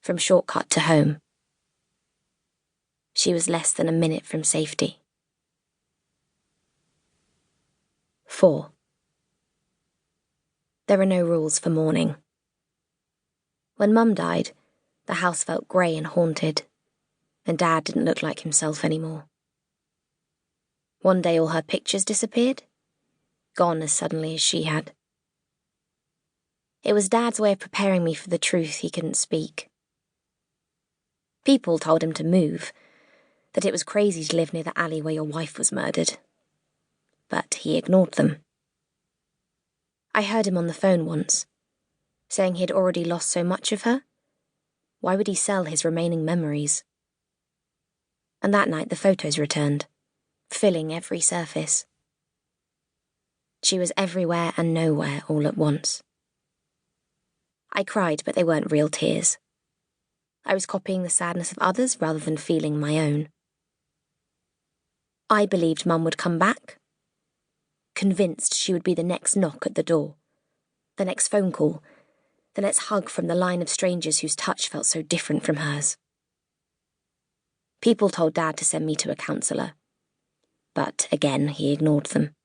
from shortcut to home. She was less than a minute from safety. 4. There are no rules for mourning. When Mum died, the house felt grey and haunted, and Dad didn't look like himself anymore. One day all her pictures disappeared, gone as suddenly as she had. It was Dad's way of preparing me for the truth he couldn't speak. People told him to move, that it was crazy to live near the alley where your wife was murdered. But he ignored them. I heard him on the phone once, saying he'd already lost so much of her. Why would he sell his remaining memories? And that night the photos returned, filling every surface. She was everywhere and nowhere all at once. I cried, but they weren't real tears. I was copying the sadness of others rather than feeling my own. I believed Mum would come back, convinced she would be the next knock at the door, the next phone call, the next hug from the line of strangers whose touch felt so different from hers. People told Dad to send me to a counsellor, but again he ignored them.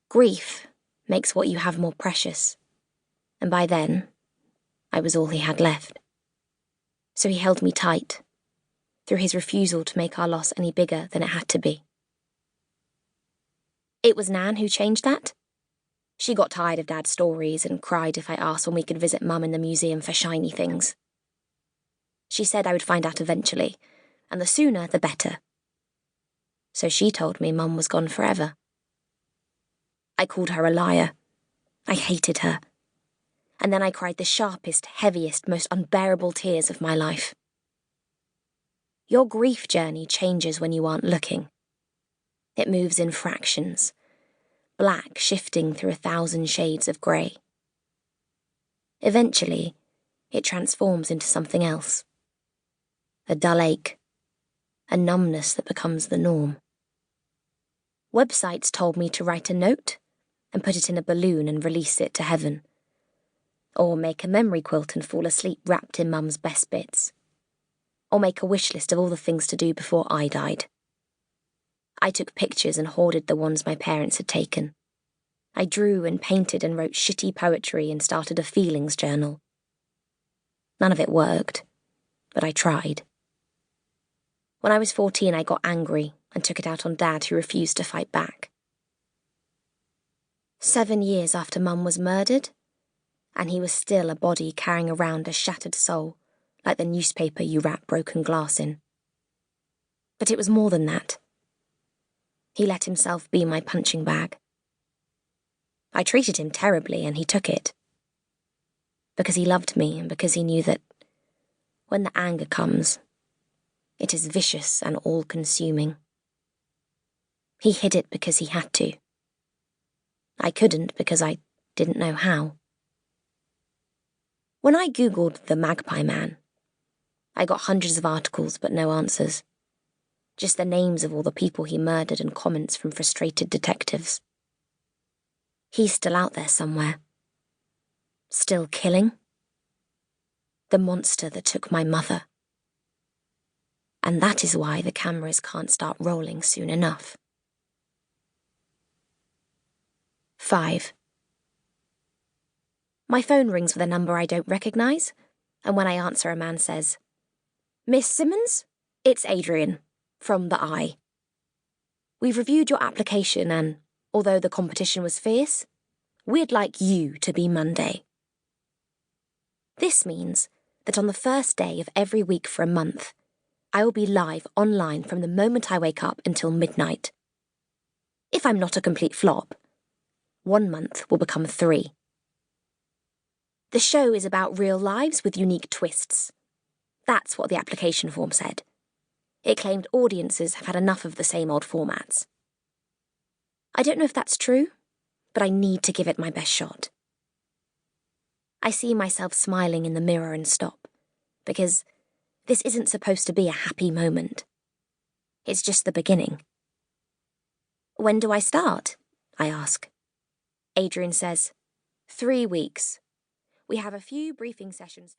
Grief makes what you have more precious, and by then, I was all he had left. So he held me tight, through his refusal to make our loss any bigger than it had to be. It was Nan who changed that. She got tired of Dad's stories and cried if I asked when we could visit Mum in the museum for shiny things. She said I would find out eventually, and the sooner the better. So she told me Mum was gone forever. I called her a liar. I hated her. And then I cried the sharpest, heaviest, most unbearable tears of my life. Your grief journey changes when you aren't looking. It moves in fractions, black shifting through 1,000 shades of grey. Eventually, it transforms into something else. A dull ache, a numbness that becomes the norm. Websites told me to write a note and put it in a balloon and release it to heaven. Or make a memory quilt and fall asleep wrapped in Mum's best bits. Or make a wish list of all the things to do before I died. I took pictures and hoarded the ones my parents had taken. I drew and painted and wrote shitty poetry and started a feelings journal. None of it worked, but I tried. When I was 14, I got angry and took it out on Dad, who refused to fight back. 7 years after Mum was murdered, and he was still a body carrying around a shattered soul, like the newspaper you wrap broken glass in. But it was more than that. He let himself be my punching bag. I treated him terribly, and he took it. Because he loved me, and because he knew that when the anger comes, it is vicious and all-consuming. He hid it because he had to. I couldn't because I didn't know how. When I googled the Magpie Man, I got hundreds of articles but no answers. Just the names of all the people he murdered and comments from frustrated detectives. He's still out there somewhere. Still killing. The monster that took my mother. And that is why the cameras can't start rolling soon enough. 5. My phone rings with a number I don't recognise, and when I answer, a man says, "Miss Simmons? It's Adrian, from the Eye. We've reviewed your application and, although the competition was fierce, we'd like you to be Monday." This means that on the first day of every week for a month, I will be live online from the moment I wake up until midnight. If I'm not a complete flop, 1 month will become 3. The show is about real lives with unique twists. That's what the application form said. It claimed audiences have had enough of the same old formats. I don't know if that's true, but I need to give it my best shot. I see myself smiling in the mirror and stop, because this isn't supposed to be a happy moment. It's just the beginning. "When do I start?" I ask. Adrian says, 3 weeks. We have a few briefing sessions.